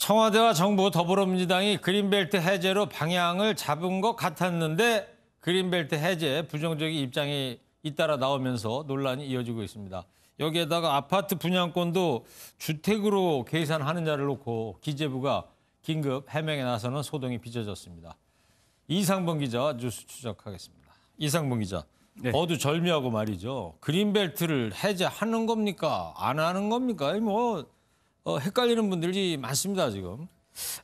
청와대와 정부 더불어민주당이 그린벨트 해제로 방향을 잡은 것 같았는데 그린벨트 해제 부정적인 입장이 잇따라 나오면서 논란이 이어지고 있습니다. 여기에다가 아파트 분양권도 주택으로 계산하느냐를 놓고 기재부가 긴급 해명에 나서는 소동이 빚어졌습니다. 이상범 기자와 뉴스 추적하겠습니다. 이상범 기자, 네. 어두절미하고 말이죠. 그린벨트를 해제하는 겁니까? 안 하는 겁니까? 헷갈리는 분들이 많습니다, 지금.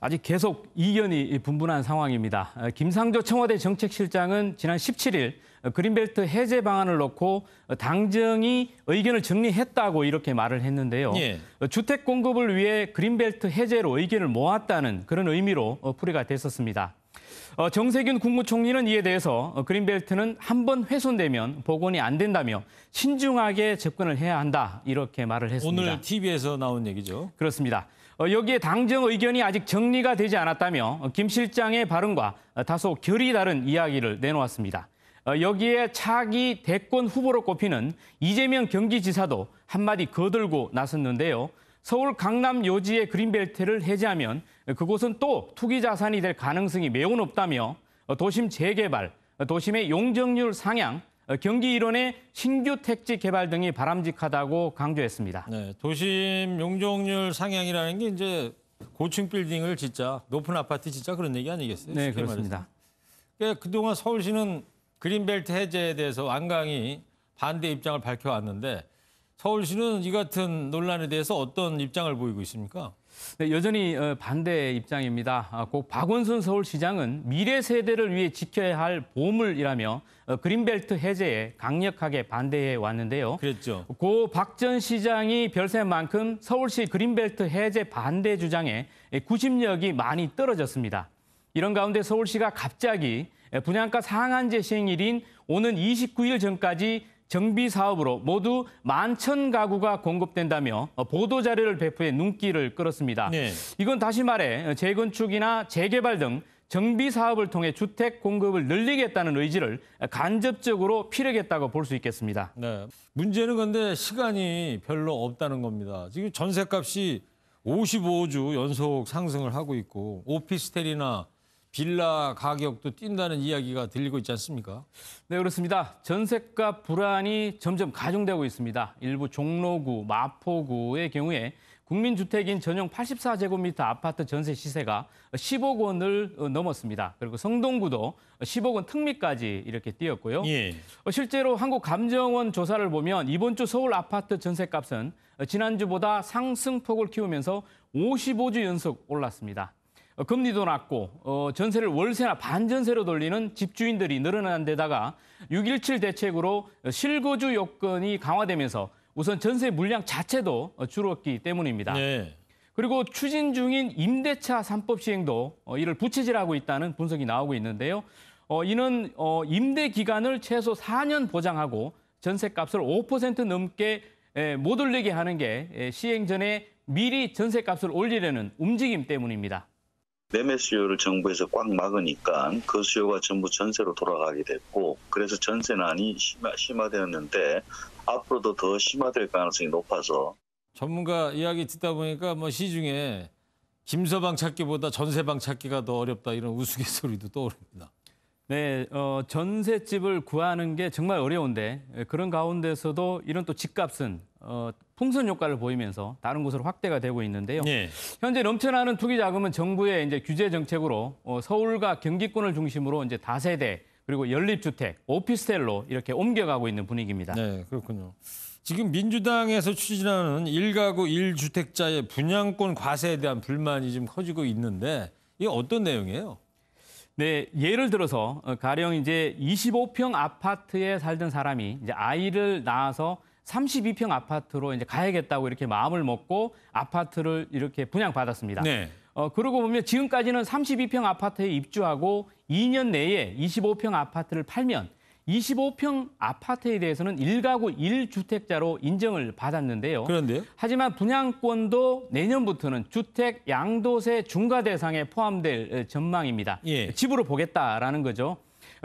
아직 계속 이견이 분분한 상황입니다. 김상조 청와대 정책실장은 지난 17일 그린벨트 해제 방안을 놓고 당정이 의견을 정리했다고 이렇게 말을 했는데요. 예. 주택 공급을 위해 그린벨트 해제로 의견을 모았다는 그런 의미로 풀이가 됐었습니다. 정세균 국무총리는 이에 대해서 그린벨트는 한 번 훼손되면 복원이 안 된다며 신중하게 접근을 해야 한다 이렇게 말을 했습니다. 오늘 TV에서 나온 얘기죠. 그렇습니다. 여기에 당정 의견이 아직 정리가 되지 않았다며 김 실장의 발언과 다소 결이 다른 이야기를 내놓았습니다. 여기에 차기 대권 후보로 꼽히는 이재명 경기지사도 한마디 거들고 나섰는데요. 서울 강남 요지의 그린벨트를 해제하면 그곳은 또 투기 자산이 될 가능성이 매우 높다며 도심 재개발, 도심의 용적률 상향, 경기 일원의 신규 택지 개발 등이 바람직하다고 강조했습니다. 네, 도심 용적률 상향이라는 게 이제 고층 빌딩을 짓자, 높은 아파트 짓자 그런 얘기 아니겠어요? 네, 그렇습니다. 그러니까 그동안 서울시는 그린벨트 해제에 대해서 완강히 반대 입장을 밝혀왔는데 서울시는 이 같은 논란에 대해서 어떤 입장을 보이고 있습니까? 네, 여전히 반대 입장입니다. 고 박원순 서울시장은 미래 세대를 위해 지켜야 할 보물이라며 그린벨트 해제에 강력하게 반대해 왔는데요. 그랬죠. 고 박 전 시장이 별세한 만큼 서울시 그린벨트 해제 반대 주장에 구심력이 많이 떨어졌습니다. 이런 가운데 서울시가 갑자기 분양가 상한제 시행일인 오는 29일 전까지 정비 사업으로 모두 11,000가구가 공급된다며 보도자료를 배포해 눈길을 끌었습니다. 네. 이건 다시 말해 재건축이나 재개발 등 정비 사업을 통해 주택 공급을 늘리겠다는 의지를 간접적으로 피력했다고 볼 수 있겠습니다. 네. 문제는 근데 시간이 별로 없다는 겁니다. 지금 전셋값이 55주 연속 상승을 하고 있고 오피스텔이나 빌라 가격도 뛴다는 이야기가 들리고 있지 않습니까? 네, 그렇습니다. 전셋값 불안이 점점 가중되고 있습니다. 일부 종로구, 마포구의 경우에 국민주택인 전용 84제곱미터 아파트 전세 시세가 10억 원을 넘었습니다. 그리고 성동구도 10억 원 특미까지 이렇게 뛰었고요. 예. 실제로 한국감정원 조사를 보면 이번 주 서울 아파트 전셋값은 지난주보다 상승폭을 키우면서 55주 연속 올랐습니다. 금리도 낮고 전세를 월세나 반전세로 돌리는 집주인들이 늘어난 데다가 6.17 대책으로 실거주 요건이 강화되면서 우선 전세 물량 자체도 줄었기 때문입니다. 네. 그리고 추진 중인 임대차 3법 시행도 이를 부채질하고 있다는 분석이 나오고 있는데요. 이는 임대 기간을 최소 4년 보장하고 전세값을 5% 넘게 못 올리게 하는 게 시행 전에 미리 전세값을 올리려는 움직임 때문입니다. 매매 수요를 정부에서 꽉 막으니까 그 수요가 전부 전세로 돌아가게 됐고 그래서 전세난이 심화되었는데 앞으로도 더 심화될 가능성이 높아서 전문가 이야기 듣다 보니까 시중에 김서방 찾기보다 전세방 찾기가 더 어렵다 이런 우스갯소리도 떠오릅니다. 네, 전셋집을 구하는 게 정말 어려운데 그런 가운데서도 이런 또 집값은 풍선 효과를 보이면서 다른 곳으로 확대가 되고 있는데요. 네. 현재 넘쳐나는 투기 자금은 정부의 이제 규제 정책으로 서울과 경기권을 중심으로 이제 다세대 그리고 연립주택, 오피스텔로 이렇게 옮겨가고 있는 분위기입니다. 네, 그렇군요. 지금 민주당에서 추진하는 1가구 1주택자의 분양권 과세에 대한 불만이 좀 커지고 있는데 이게 어떤 내용이에요? 네, 예를 들어서 가령 이제 25평 아파트에 살던 사람이 이제 아이를 낳아서 32평 아파트로 이제 가야겠다고 이렇게 마음을 먹고 아파트를 이렇게 분양받았습니다. 네. 그러고 보면 지금까지는 32평 아파트에 입주하고 2년 내에 25평 아파트를 팔면 25평 아파트에 대해서는 1가구 1주택자로 인정을 받았는데요. 그런데요? 하지만 분양권도 내년부터는 주택 양도세 중과 대상에 포함될 전망입니다. 예. 집으로 보겠다라는 거죠.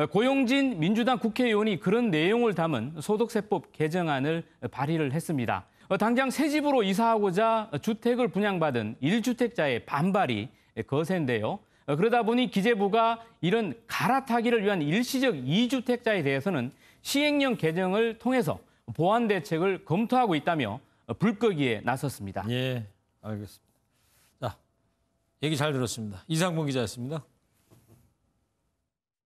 고용진 민주당 국회의원이 그런 내용을 담은 소득세법 개정안을 발의를 했습니다. 당장 새 집으로 이사하고자 주택을 분양받은 1주택자의 반발이 거센데요. 그러다 보니 기재부가 이런 갈아타기를 위한 일시적 2주택자에 대해서는 시행령 개정을 통해서 보완 대책을 검토하고 있다며 불거기에 나섰습니다. 예, 알겠습니다. 자, 얘기 잘 들었습니다. 이상봉 기자였습니다.